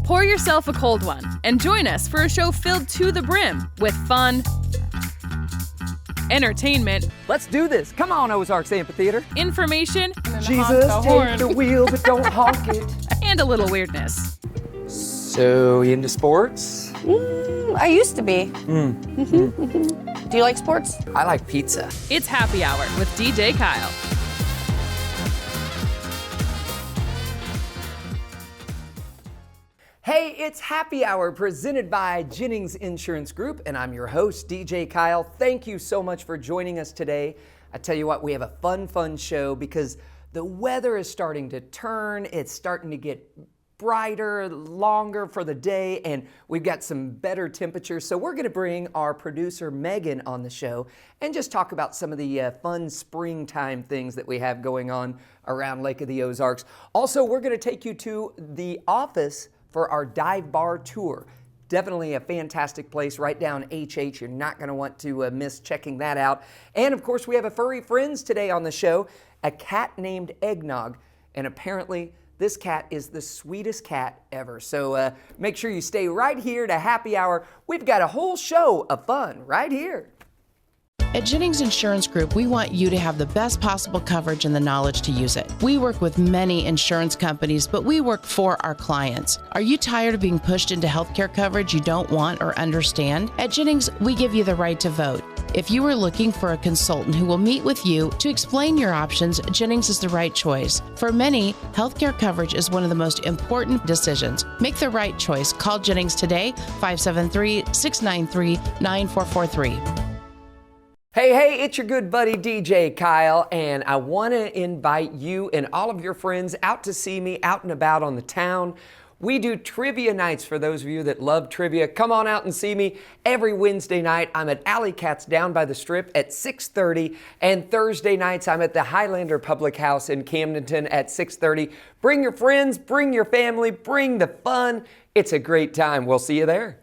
Pour yourself a cold one and join us for a show filled to the brim with fun, entertainment. Let's do this. Come on, Ozarks Amphitheater. Information. Jesus, take the wheel, but don't honk it. And a little weirdness. So, you into sports? I used to be. Do you like sports? I like pizza. It's Happy Hour with DJ Kyle. Hey, it's Happy Hour presented by Jennings Insurance Group, and I'm your host, DJ Kyle. Thank you so much for joining us today. I tell you what, we have a fun show because the weather is starting to turn. It's starting to get brighter, longer for the day, and we've got some better temperatures. So we're going to bring our producer, Megan, on the show and just talk about some of the fun springtime things that we have going on around Lake of the Ozarks. Also, we're going to take you to the office for our dive bar tour. Definitely a fantastic place right down HH. You're not going to want to miss checking that out. And of course, we have a furry friends today on the show, a cat named Eggnog. And apparently, this cat is the sweetest cat ever. So make sure you stay right here to Happy Hour. We've got a whole show of fun right here. At Jennings Insurance Group, we want you to have the best possible coverage and the knowledge to use it. We work with many insurance companies, but we work for our clients. Are you tired of being pushed into healthcare coverage you don't want or understand? At Jennings, we give you the right to vote. If you are looking for a consultant who will meet with you to explain your options, Jennings is the right choice. For many, healthcare coverage is one of the most important decisions. Make the right choice. Call Jennings today, 573-693-9443. Hey, it's your good buddy DJ Kyle, and I want to invite you and all of your friends out to see me out and about on the town. We do trivia nights for those of you that love trivia. Come on out and see me every Wednesday night. I'm at Alley Cats down by the Strip at 6:30, and Thursday nights I'm at the Highlander Public House in Camdenton at 6:30. Bring your friends, bring your family, bring the fun. It's a great time. We'll see you there.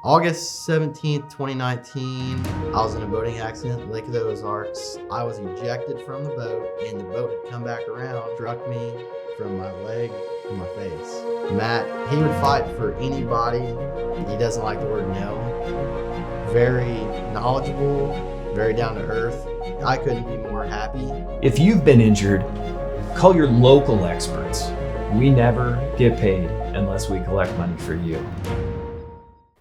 August 17th, 2019, I was in a boating accident at Lake of the Ozarks. I was ejected from the boat, and the boat had come back around, struck me from my leg to my face. Matt, he would fight for anybody. He doesn't like the word no. Very knowledgeable, very down to earth. I couldn't be more happy. If you've been injured, call your local experts. We never get paid unless we collect money for you.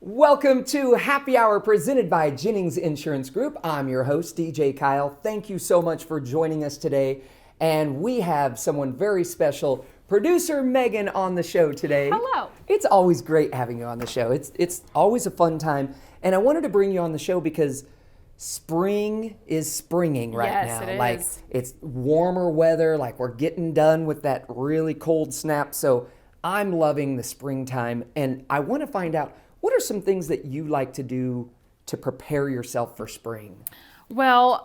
Welcome to Happy Hour presented by Jennings Insurance Group. I'm your host, DJ Kyle. Thank you so much for joining us today. And we have someone very special, producer Megan, on the show today. Hello. It's always great having you on the show. It's always a fun time. And I wanted to bring you on the show because spring is springing right now. Yes, it like is. It's warmer weather, like we're getting done with that really cold snap. So I'm loving the springtime, and I want to find out, what are some things that you like to do to prepare yourself for spring? Well,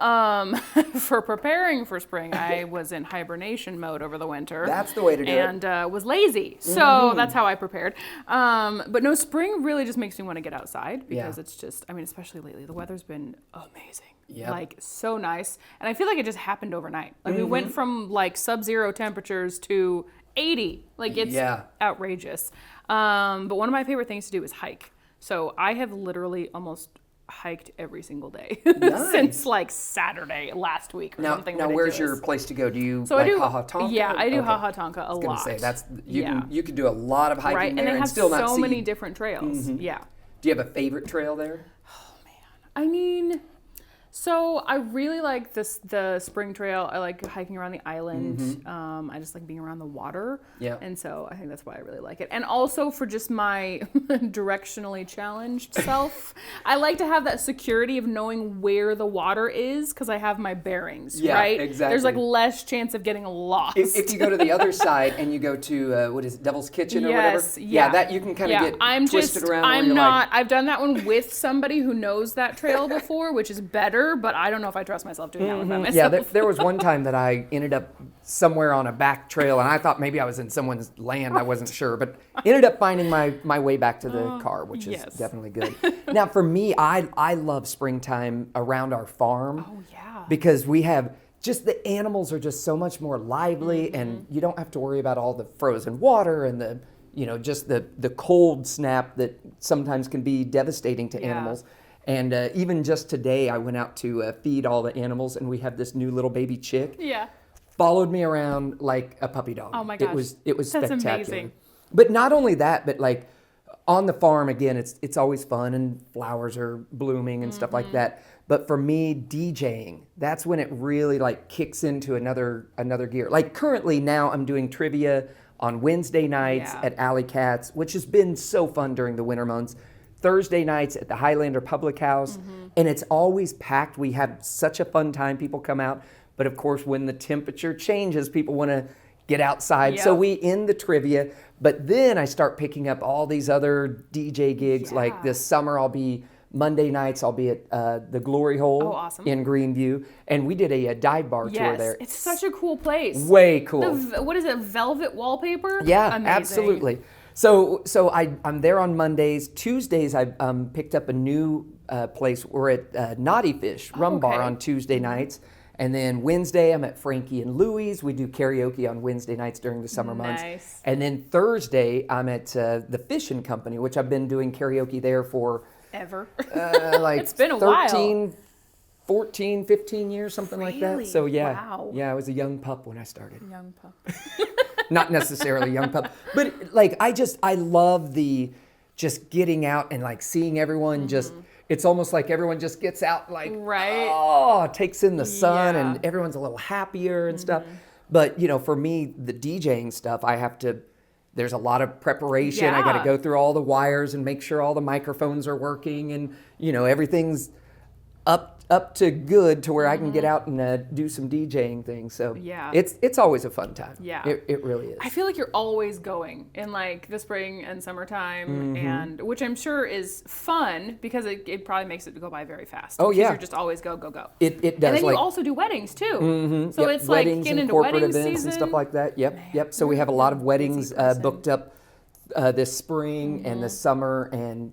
for preparing for spring, I was in hibernation mode over the winter. That's the way to do it. And was lazy. So that's how I prepared. But no, spring really just makes me want to get outside because it's just, I mean, especially lately, the weather's been amazing. Yep. Like so nice. And I feel like it just happened overnight. Like we went from like sub-zero temperatures to 80. Like it's outrageous. But one of my favorite things to do is hike. So I have literally almost hiked every single day since like Saturday last week or something. Now, where's your place to go? Do you so like I do, Haha Tonka? Yeah, I do Haha Tonka a lot. I was going to say, that's, you can do a lot of hiking right? there and they have still not so see. many different trails. Yeah. Do you have a favorite trail there? Oh man, I mean, so I really like the spring trail. I like hiking around the island. I just like being around the water. Yeah. And so I think that's why I really like it. And also for just my directionally challenged self, I like to have that security of knowing where the water is because I have my bearings, right? Exactly. There's like less chance of getting lost. If you go to the other side and you go to, what is it, Devil's Kitchen or whatever? Yeah, that you can kind of get twisted around. I've done that one with somebody who knows that trail before, which is better. But I don't know if I trust myself doing that one by myself. Yeah, there was one time that I ended up somewhere on a back trail, and I thought maybe I was in someone's land. I wasn't sure, but ended up finding my way back to the car, which is definitely good. Now, for me, I love springtime around our farm. Oh, yeah. Because we have just the animals are just so much more lively, and you don't have to worry about all the frozen water and the just the cold snap that sometimes can be devastating to animals. And even just today, I went out to feed all the animals, and we have this new little baby chick. Yeah. Followed me around like a puppy dog. Oh my gosh. It was That's spectacular. amazing. But not only that, but like on the farm again, it's always fun and flowers are blooming and stuff like that. But for me, DJing, that's when it really like kicks into another gear. Like currently now I'm doing trivia on Wednesday nights at Alley Cats, which has been so fun during the winter months. Thursday nights at the Highlander Public House, and it's always packed. We have such a fun time. People come out. But of course, when the temperature changes, people want to get outside. So we end the trivia, but then I start picking up all these other DJ gigs. Like this summer, Monday nights, I'll be at the Glory Hole in Greenview. And we did a dive bar tour there. It's such a cool place. Way cool. What is it, velvet wallpaper? Yeah, amazing. Absolutely. So I'm there on Mondays. Tuesdays, I picked up a new place. We're at Naughty Fish Rum Bar on Tuesday nights. And then Wednesday, I'm at Frankie and Louie's. We do karaoke on Wednesday nights during the summer months. And then Thursday, I'm at the Fishing Company, which I've been doing karaoke there for... Ever. Like it's been a 14, 15 years, something like that. So yeah. Wow. Yeah, I was a young pup when I started. Young pup. Not necessarily young pup. But like, I love the just getting out and like seeing everyone just... It's almost like everyone just gets out like, takes in the sun and everyone's a little happier and stuff. But, for me, the DJing stuff, there's a lot of preparation. I got to go through all the wires and make sure all the microphones are working and, everything's up to good to where I can get out and do some DJing things. So it's always a fun time. Yeah. It really is. I feel like you're always going in like the spring and summertime and which I'm sure is fun because it probably makes it go by very fast. Oh yeah. You're just always go. It does. And then you also do weddings too. So it's like weddings getting and into corporate wedding events season and stuff like that. Yep. So we have a lot of weddings booked up this spring and this summer, and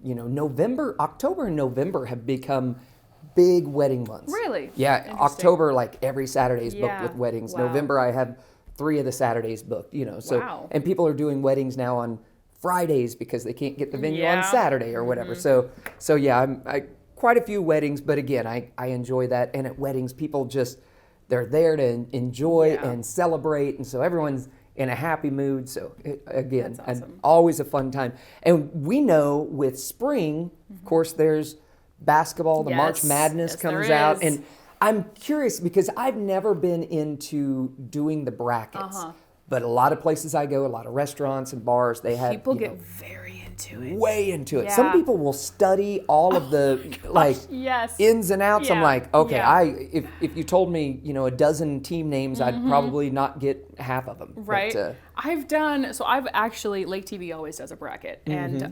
October and November have become big wedding months. Really? Yeah, October, like every Saturday is booked with weddings. Wow. November, I have 3 of the Saturdays booked, So, Wow. And people are doing weddings now on Fridays because they can't get the venue on Saturday or whatever. So yeah, I quite a few weddings, but again, I enjoy that. And at weddings, people they're there to enjoy and celebrate, and so everyone's in a happy mood. So again, That's awesome. always a fun time. And we know with spring, of course, there's basketball, the March Madness comes out, and I'm curious because I've never been into doing the brackets, but a lot of places I go, a lot of restaurants and bars, they have people get very into it. Way into it. Yeah. Some people will study all of the ins and outs. I'm like, okay, if you told me, a dozen team names, I'd probably not get half of them. Right. But, I've actually, Lake TV always does a bracket, and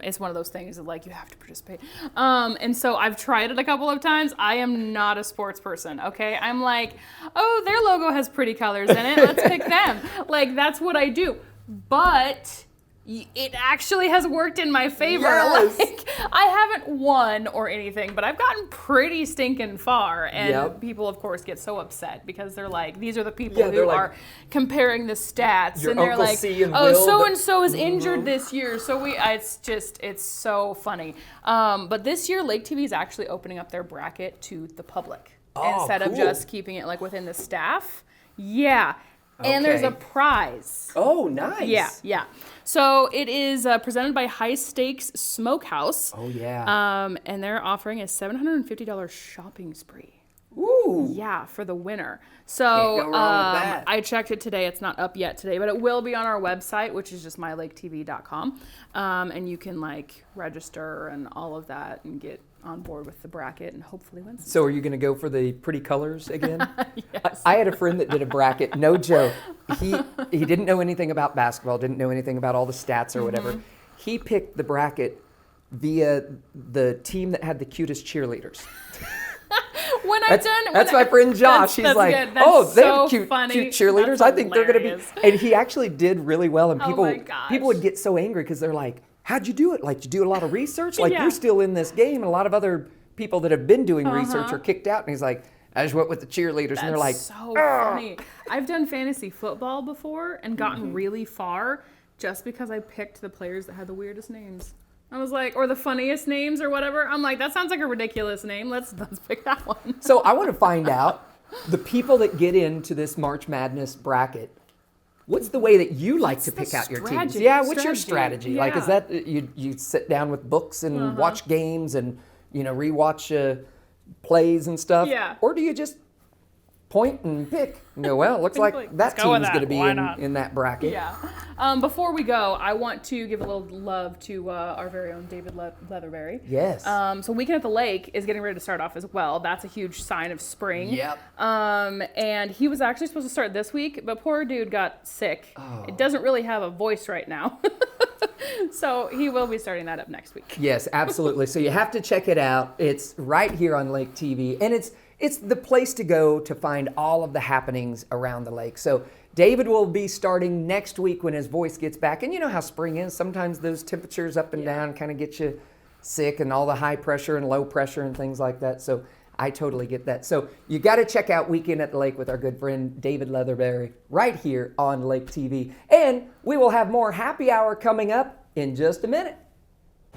it's one of those things that like you have to participate. And so I've tried it a couple of times. I am not a sports person, okay? I'm like, oh, their logo has pretty colors in it. Let's pick them. Like, that's what I do. But it actually has worked in my favor. Yes. Like, I haven't won or anything, but I've gotten pretty stinking far. And people, of course, get so upset because they're like, these are the people who are comparing the stats. And they're Uncle like, C and oh, Will, so-and-so is injured this year. So it's so funny. But this year, Lake TV is actually opening up their bracket to the public instead of just keeping it like within the staff. Yeah. And there's a prize. Oh, nice. Yeah. So it is presented by High Stakes Smokehouse. Oh, yeah. And they're offering a $750 shopping spree. Ooh. Yeah, for the winner. So Can't go wrong with that. I checked it today. It's not up yet today, but it will be on our website, which is just mylaketv.com. And you can like register and all of that and get on board with the bracket and hopefully win some. So are you going to go for the pretty colors again? Yes. I had a friend that did a bracket, no joke. He didn't know anything about basketball, didn't know anything about all the stats or whatever. He picked the bracket via the team that had the cutest cheerleaders. That's my friend Josh. He's like, they have cute cheerleaders. I think they're going to be. And he actually did really well. And people would get so angry because they're like, how'd you do it? Like, did you do a lot of research? Like, you're still in this game. And a lot of other people that have been doing research are kicked out. And he's like, I just went with the cheerleaders. And they're like, so funny. I've done fantasy football before and gotten really far. just because I picked the players that had the weirdest names. I was like, or the funniest names or whatever. I'm like, that sounds like a ridiculous name. Let's pick that one. So I want to find out, the people that get into this March Madness bracket, what's the way that you like to pick out your teams? Yeah, what's your strategy? Yeah. Like, is that you sit down with books and watch games and, rewatch plays and stuff? Yeah. Or do you just point and pick and go, well, it looks like that team's going to be in that bracket? Yeah. Before we go, I want to give a little love to our very own David Leatherberry. Yes. So Weekend at the Lake is getting ready to start off as well. That's a huge sign of spring. Yep. And he was actually supposed to start this week, but poor dude got sick. Oh. It doesn't really have a voice right now. So he will be starting that up next week. Yes, absolutely. So you have to check it out. It's right here on Lake TV, and it's the place to go to find all of the happenings around the lake. So David will be starting next week when his voice gets back. And you know how spring is. Sometimes those temperatures up and down kind of get you sick, and all the high pressure and low pressure and things like that. So I totally get that. So you got to check out Weekend at the Lake with our good friend David Leatherberry right here on Lake TV. And we will have more happy hour coming up in just a minute.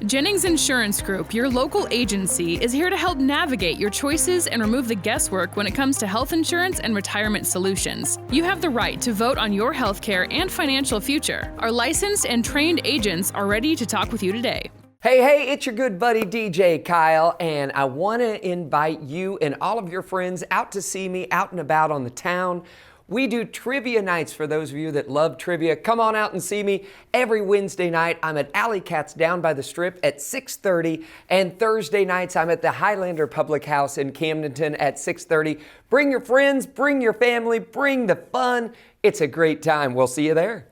Jennings Insurance Group, your local agency, is here to help navigate your choices and remove the guesswork when it comes to health insurance and retirement solutions. You have the right to vote on your healthcare and financial future. Our licensed and trained agents are ready to talk with you today. Hey, it's your good buddy DJ Kyle, and I want to invite you and all of your friends out to see me out and about on the town. We do trivia nights for those of you that love trivia. Come on out and see me every Wednesday night. I'm at Alley Cats down by the Strip at 6:30, and Thursday nights I'm at the Highlander Public House in Camdenton at 6:30. Bring your friends, bring your family, bring the fun. It's a great time. We'll see you there.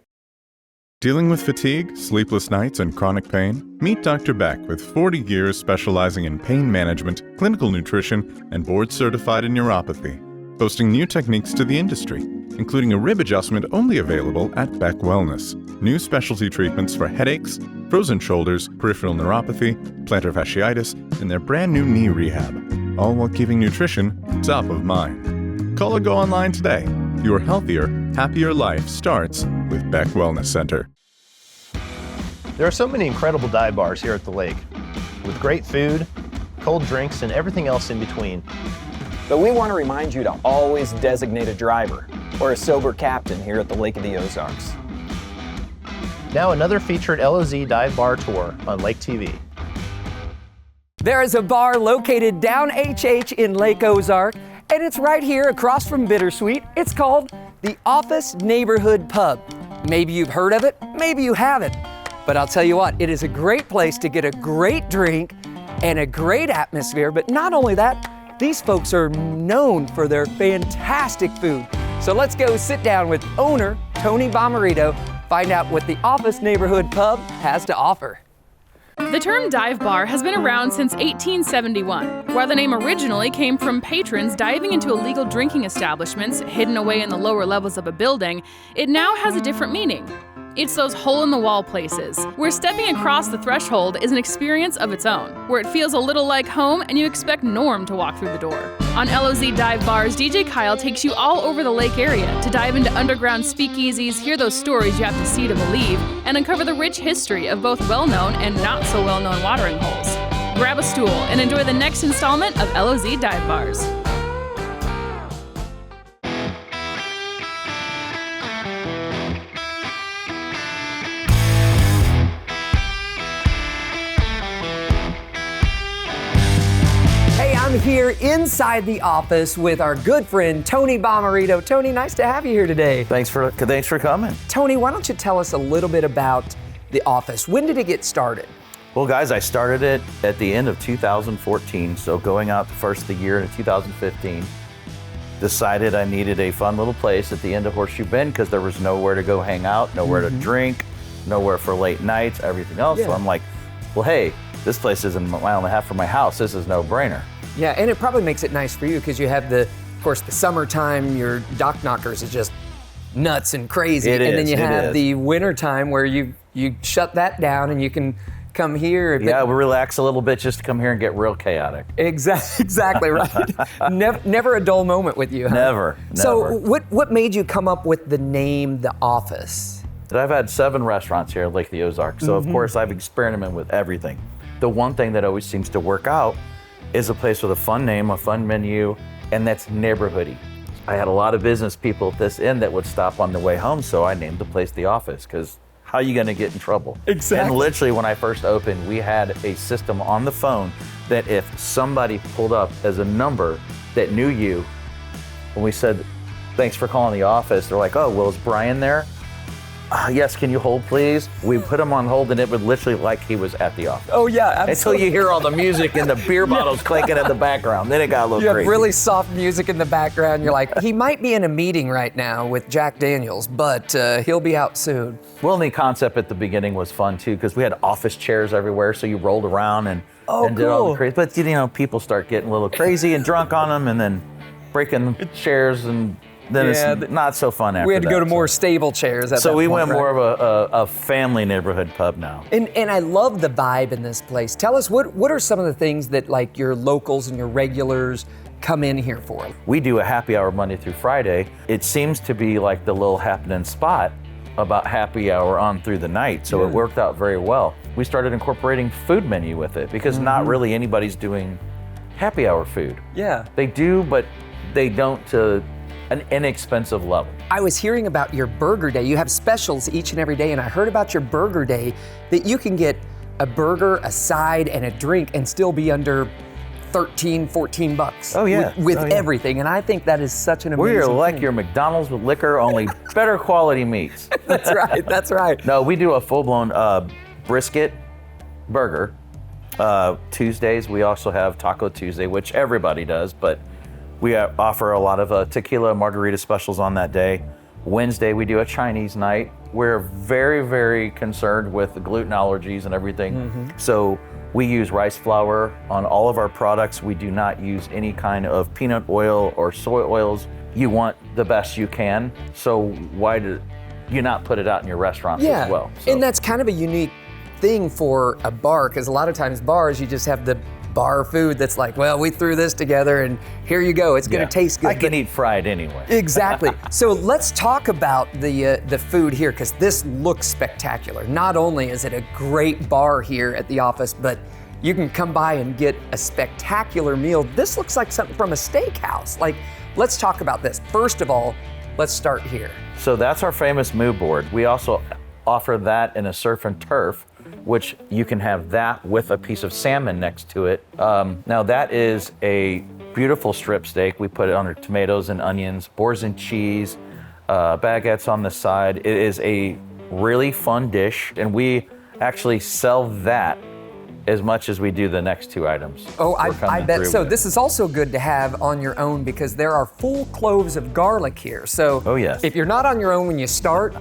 Dealing with fatigue, sleepless nights, and chronic pain? Meet Dr. Beck with 40 years specializing in pain management, clinical nutrition, and board-certified in neuropathy. Boasting new techniques to the industry, including a rib adjustment only available at Beck Wellness. New specialty treatments for headaches, frozen shoulders, peripheral neuropathy, plantar fasciitis, and their brand new knee rehab. All while keeping nutrition top of mind. Call or go online today. Your healthier, happier life starts with Beck Wellness Center. There are so many incredible dive bars here at the lake, with great food, cold drinks, and everything else in between. But we want to remind you to always designate a driver or a sober captain here at the Lake of the Ozarks. Now another featured LOZ dive bar tour on Lake TV. There is a bar located down HH in Lake Ozark, and it's right here across from Bittersweet. It's called the Office Neighborhood Pub. Maybe you've heard of it, maybe you haven't. But I'll tell you what, it is a great place to get a great drink and a great atmosphere. But not only that, these folks are known for their fantastic food. So let's go sit down with owner Tony Bomarito, find out what the Office Neighborhood Pub has to offer. The term dive bar has been around since 1871. While the name originally came from patrons diving into illegal drinking establishments hidden away in the lower levels of a building, it now has a different meaning. It's those hole-in-the-wall places, where stepping across the threshold is an experience of its own, where it feels a little like home and you expect Norm to walk through the door. On LOZ Dive Bars, DJ Kyle takes you all over the lake area to dive into underground speakeasies, hear those stories you have to see to believe, and uncover the rich history of both well-known and not-so-well-known watering holes. Grab a stool and enjoy the next installment of LOZ Dive Bars. I'm here inside the office with our good friend Tony Bomarito. Tony, nice to have you here today. Thanks for coming. Tony, why don't you tell us a little bit about the office? When did it get started? Well, guys, I started it at the end of 2014, so going out the first of the year in 2015. Decided I needed a fun little place at the end of Horseshoe Bend because there was nowhere to go hang out, nowhere to drink, nowhere for late nights, everything else. So I'm like, well, hey, this place is a mile and a half from my house. This is no-brainer. Yeah, and it probably makes it nice for you because you have of course, the summertime, your dock knockers is just nuts and crazy. And then you have the winter time where you shut that down and you can come here. Yeah, we relax a little bit just to come here and get real chaotic. Exactly right. Never a dull moment with you, huh? Never. So what made you come up with the name The Office? that I've had 7 restaurants here at Lake of the Ozarks. So of course I've experimented with everything. The one thing that always seems to work out is a place with a fun name, a fun menu, and that's neighborhoody. I had a lot of business people at this inn that would stop on their way home, so I named the place The Office, because how are you gonna get in trouble? Exactly. And literally when I first opened, we had a system on the phone that if somebody pulled up as a number that knew you, when we said, thanks for calling The Office, they're like, oh, well, is Brian there? Yes, can you hold, please? We put him on hold, and it would literally like he was at the office. Oh yeah, absolutely. Until you hear all the music and the beer bottles clinking in the background. Then it got a little You have crazy. really soft music in the background. You're like, he might be in a meeting right now with Jack Daniels, but he'll be out soon. Well, and the concept at the beginning was fun, too, because we had office chairs everywhere, so you rolled around and did all cool. the crazy. But, you know, people start getting a little crazy and drunk on them and then breaking the chairs, and then it's not so fun after that. We had to go to more stable chairs at that So we point, went more right? of a family neighborhood pub now. And I love the vibe in this place. Tell us, what are some of the things that like your locals and your regulars come in here for? We do a happy hour Monday through Friday. It seems to be like the little happening spot about happy hour on through the night. So it worked out very well. We started incorporating food menu with it because not really anybody's doing happy hour food. Yeah. They do, but they don't to an inexpensive level. I was hearing about your burger day. You have specials each and every day, and I heard about your burger day that you can get a burger, a side, and a drink and still be under 13, 14 bucks. Oh, yeah. With Oh, yeah. everything, and I think that is such an amazing We're like thing. your McDonald's with liquor, only better quality meats. That's right, that's right. No, we do a full-blown brisket burger. Tuesdays, we also have Taco Tuesday, which everybody does, but we offer a lot of tequila margarita specials on that day. Wednesday, we do a Chinese night. We're very, very concerned with the gluten allergies and everything. So we use rice flour on all of our products. We do not use any kind of peanut oil or soy oils. You want the best you can, so why do you not put it out in your restaurants as well? So. And that's kind of a unique thing for a bar, because a lot of times bars, you just have the bar food that's like, well, we threw this together and here you go. It's going to taste good. I can eat fried anyway. Exactly. So let's talk about the food here, because this looks spectacular. Not only is it a great bar here at the office, but you can come by and get a spectacular meal. This looks like something from a steakhouse. Like, let's talk about this. First of all, let's start here. So that's our famous mood board. We also offer that in a surf and turf, which you can have that with a piece of salmon next to it. Now that is a beautiful strip steak. We put it under tomatoes and onions, boars and cheese, baguettes on the side. It is a really fun dish, and we actually sell that as much as we do the next 2 items. Oh, we're I coming bet through so. with. This is also good to have on your own, because there are full cloves of garlic here. So Oh, yes. if you're not on your own when you start,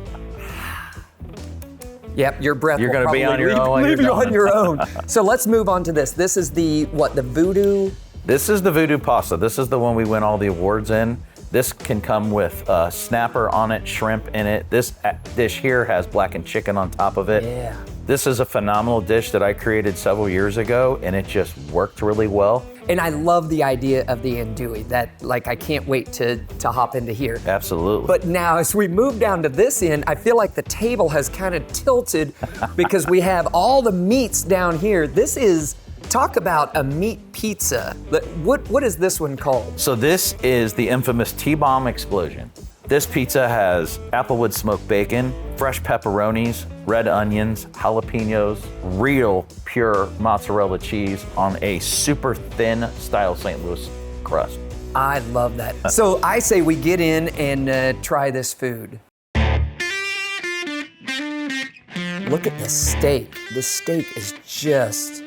yep, your breath You're will gonna be probably on your own when leave you're you on done. your own. So let's move on to this. This is the voodoo? This is the voodoo pasta. This is the one we win all the awards in. This can come with snapper on it, shrimp in it. This dish here has blackened chicken on top of it. Yeah. This is a phenomenal dish that I created several years ago, and it just worked really well. And I love the idea of the andouille. That, like, I can't wait to hop into here. Absolutely. But now, as we move down to this end, I feel like the table has kind of tilted because we have all the meats down here. This is, talk about a meat pizza. What is this one called? So this is the infamous T-Bomb Explosion. This pizza has applewood smoked bacon, fresh pepperonis, red onions, jalapenos, real pure mozzarella cheese on a super thin style St. Louis crust. I love that. So I say we get in and try this food. Look at the steak. The steak is just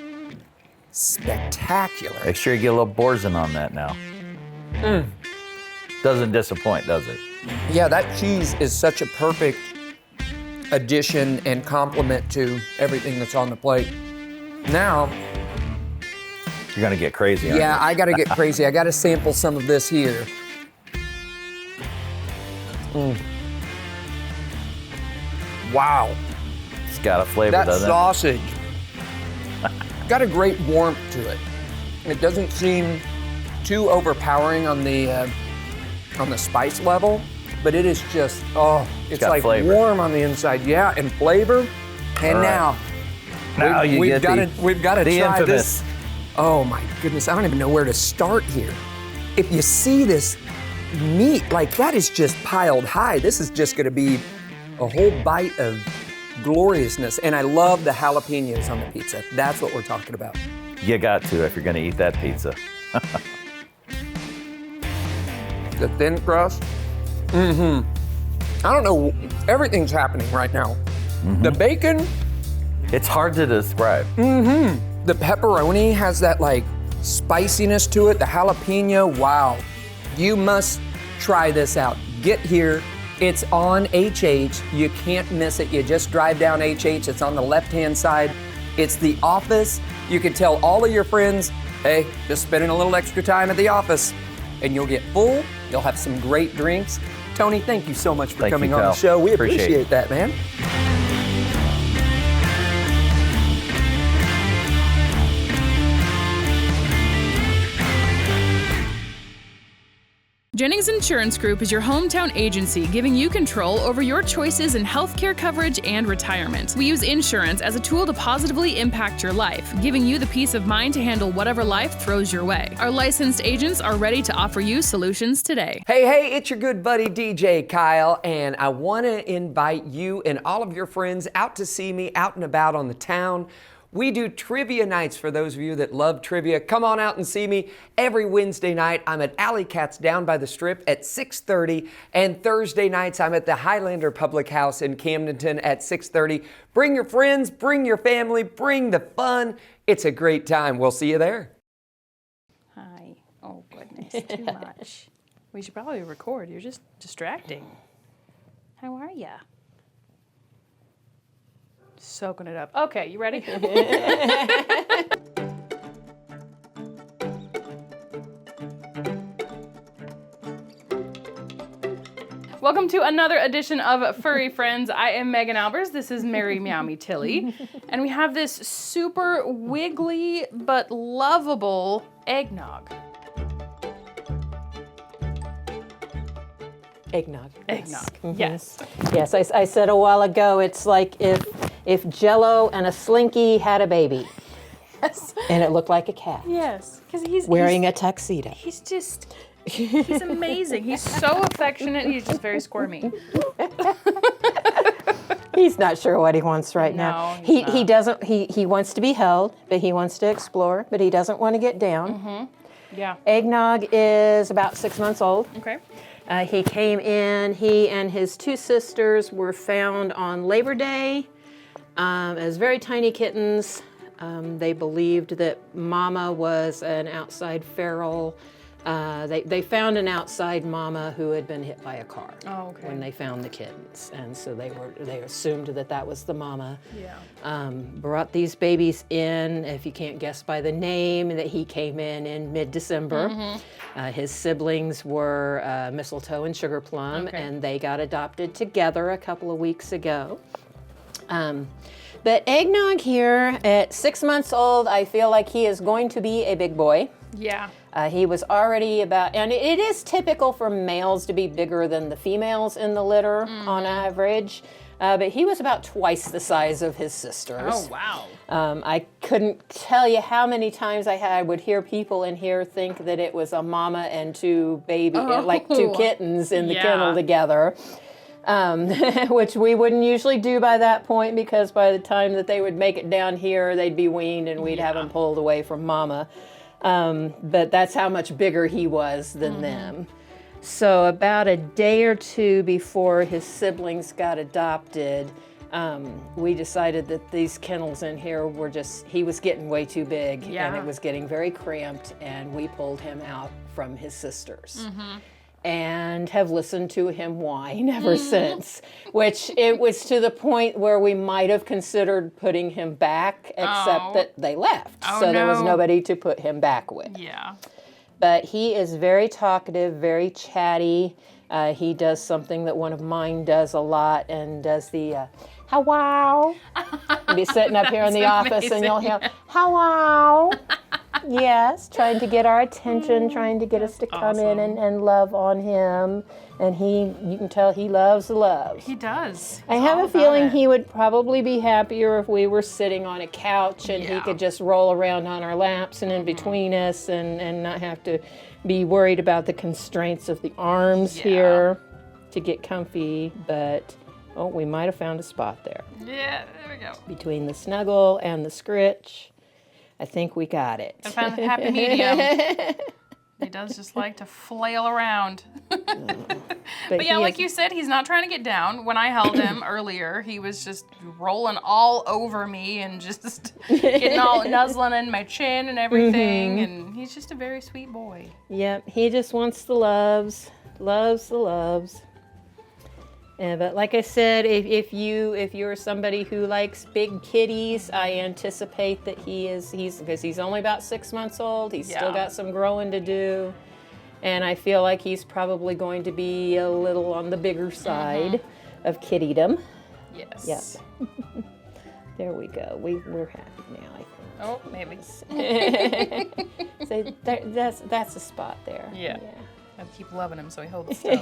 spectacular. Make sure you get a little Boursin on that now. Doesn't disappoint, does it? Yeah, that cheese is such a perfect addition and complement to everything that's on the plate. Now, You're gonna get crazy, aren't yeah, I gotta get crazy. I gotta sample some of this here. Wow, you? It's got a flavor, that doesn't sausage got a great warmth to it. It doesn't seem too overpowering on the spice level. but it is just, it's got like flavor. warm on the inside. Yeah, and flavor. And All right. Now you we've get got to the try infamous. this. Oh my goodness, I don't even know where to start here. If you see this meat, like that is just piled high. This is just gonna be a whole bite of gloriousness. And I love the jalapenos on the pizza. That's what we're talking about. You got to if you're going to eat that pizza. The thin crust. I don't know, everything's happening right now. The bacon, It's hard to describe. the pepperoni has that like spiciness to it, the jalapeno, wow. You must try this out. Get here. It's on HH. You can't miss it. You just drive down HH. It's on the left-hand side. It's the office. You can tell all of your friends, hey, just spending a little extra time at the office, and you'll get full. You'll have some great drinks. Tony, thank you so much for Thank coming you, on the Kyle. show. We Appreciate appreciate it. that, man. Jennings Insurance Group is your hometown agency giving you control over your choices in healthcare coverage and retirement. We use insurance as a tool to positively impact your life, giving you the peace of mind to handle whatever life throws your way. Our licensed agents are ready to offer you solutions today. Hey, it's your good buddy DJ Kyle, and I want to invite you and all of your friends out to see me out and about on the town. We do trivia nights for those of you that love trivia. Come on out and see me every Wednesday night. I'm at Alley Cats down by the Strip at 6:30, and Thursday nights I'm at the Highlander Public House in Camdenton at 6:30. Bring your friends, bring your family, bring the fun. It's a great time. We'll see you there. Hi. Oh, goodness. Too much. We should probably record. You're just distracting. How are ya? Soaking it up. Okay, you ready? Welcome to another edition of Furry Friends. I am Megan Albers. This is Mary Meow Me Tilly. And we have this super wiggly but lovable eggnog. Eggnog. Eggnog, Yes. yes. Yes, I said a while ago, it's like if Jell-O and a Slinky had a baby. Yes. And it looked like a cat. Yes, because he's Wearing a tuxedo. He's amazing. He's so affectionate. He's just very squirmy. He's not sure what he wants right now. No, He he's doesn't, he wants to be held, but he wants to explore, but he doesn't want to get down. Yeah. Eggnog is about 6 months old. Okay. He came in, he and his two sisters were found on Labor Day as very tiny kittens. They believed that Mama was an outside feral. They found an outside mama who had been hit by a car when they found the kittens, and so they assumed that was the mama. Yeah. Brought these babies in. If you can't guess by the name, that he came in mid-December. His siblings were Mistletoe and Sugar Plum, and they got adopted together a couple of weeks ago. But Eggnog here at 6 months old, I feel like he is going to be a big boy. Yeah. He was already about, and it is typical for males to be bigger than the females in the litter on average, but he was about twice the size of his sisters. Oh, wow. I couldn't tell you how many times I would hear people in here think that it was a mama and two like two kittens in the kennel together. Which we wouldn't usually do by that point, because by the time that they would make it down here, they'd be weaned and we'd have them pulled away from mama. But that's how much bigger he was than them. So about a day or two before his siblings got adopted, we decided that these kennels in here he was getting way too big, and it was getting very cramped, and we pulled him out from his sisters. And have listened to him whine ever since, which it was to the point where we might have considered putting him back, except that they left. So there was nobody to put him back with. Yeah. But he is very talkative, very chatty. He does something that one of mine does a lot, and does the how-wow. Be sitting up here in the office, and you'll hear how-wow. Yes, trying to get our attention, trying to get us to come in and love on him. And you can tell he loves the love. He does. I have a feeling he would probably be happier if we were sitting on a couch and he could just roll around on our laps and in between us and not have to be worried about the constraints of the arms here to get comfy. But, we might have found a spot there. Yeah, there we go. Between the snuggle and the scritch. I think we got it. I found the happy medium. He does just like to flail around. But yeah, like you said, he's not trying to get down. When I held him earlier, he was just rolling all over me and just getting all nuzzling in my chin and everything. And he's just a very sweet boy. Yep, he just wants the loves the loves. But like I said, if you're somebody who likes big kitties, I anticipate that he's because he's only about 6 months old. He's still got some growing to do, and I feel like he's probably going to be a little on the bigger side of kittydom. Yes. Yep. There we go. We're happy now, I think. Oh, maybe. So that's a spot there. Yeah. I keep loving him so he holds still.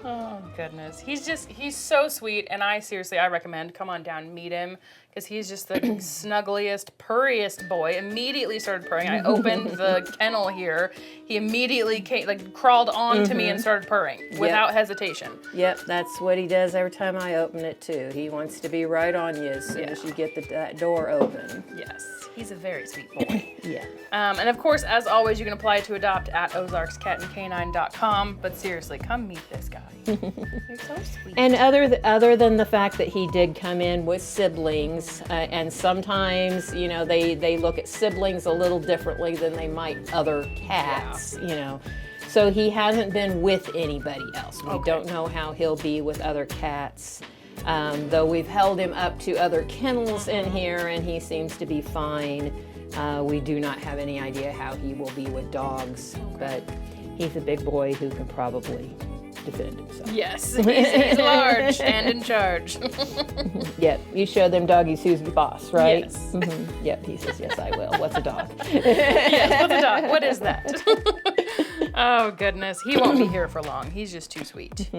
Oh, goodness. He's so sweet, and I recommend come on down and meet him, because he's just the snuggliest, purriest boy. Immediately started purring. I opened the kennel here. He immediately crawled onto me and started purring without hesitation. Yep, that's what he does every time I open it, too. He wants to be right on you as soon as you get that door open. Yes. He's a very sweet boy. Yeah. And of course, as always, you can apply to adopt at ozarkscatandcanine.com. But seriously, come meet this guy. You're so sweet. And other than the fact that he did come in with siblings, and sometimes, they look at siblings a little differently than they might other cats, So he hasn't been with anybody else. We don't know how he'll be with other cats. Though we've held him up to other kennels in here and he seems to be fine. We do not have any idea how he will be with dogs, but he's a big boy who can probably defend himself. Yes, he's large and in charge. Yep, you show them doggies who's the boss, right? Yes. Mm-hmm. Yep, he says, yes, I will. What's a dog? Yes, what's a dog? What is that? Oh, goodness. He won't be here for long. He's just too sweet.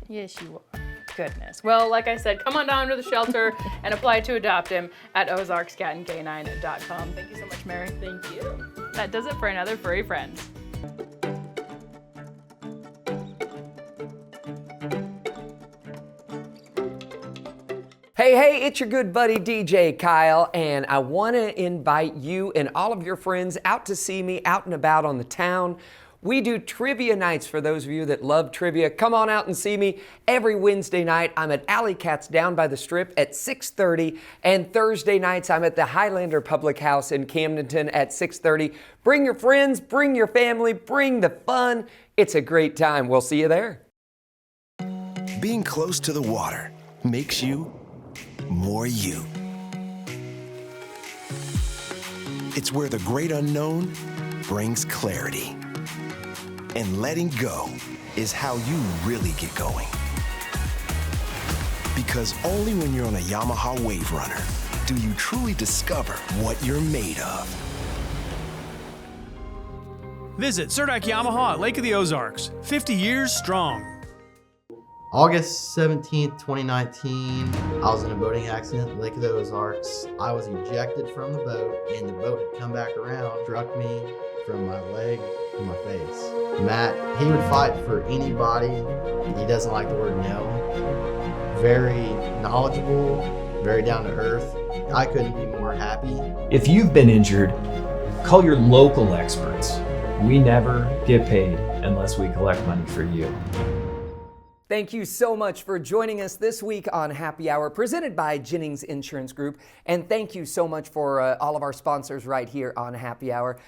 Yes, you are. Goodness. Well, like I said, come on down to the shelter and apply to adopt him at ozarkscatandcanine.com. Thank you so much, Mary. Thank you. That does it for another Furry Friends. Hey, it's your good buddy DJ Kyle, and I want to invite you and all of your friends out to see me out and about on the town. We do trivia nights for those of you that love trivia. Come on out and see me every Wednesday night. I'm at Alley Cats down by the Strip at 6:30, and Thursday nights I'm at the Highlander Public House in Camdenton at 6:30. Bring your friends, bring your family, bring the fun. It's a great time. We'll see you there. Being close to the water makes you more you. It's where the great unknown brings clarity. And letting go is how you really get going. Because only when you're on a Yamaha Wave Runner do you truly discover what you're made of. Visit Surdak Yamaha at Lake of the Ozarks, 50 years strong. August 17th, 2019, I was in a boating accident at Lake of the Ozarks. I was ejected from the boat, and the boat had come back around, struck me from my leg to my face. Matt, he would fight for anybody. He doesn't like the word no. Very knowledgeable, very down to earth. I couldn't be more happy. If you've been injured, call your local experts. We never get paid unless we collect money for you. Thank you so much for joining us this week on Happy Hour, presented by Jennings Insurance Group. And thank you so much for all of our sponsors right here on Happy Hour.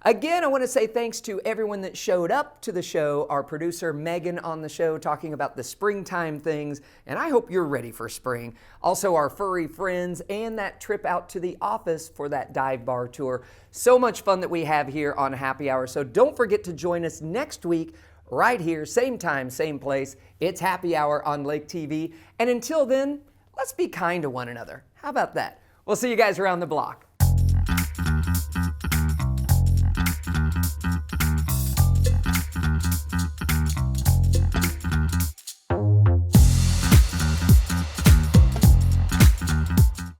Again, I want to say thanks to everyone that showed up to the show, our producer Megan on the show talking about the springtime things, and I hope you're ready for spring. Also our furry friends and that trip out to the office for that dive bar tour. So much fun that we have here on Happy Hour, so don't forget to join us next week right here, same time, same place. It's Happy Hour on Lake TV, and until then, let's be kind to one another. How about that? We'll see you guys around the block.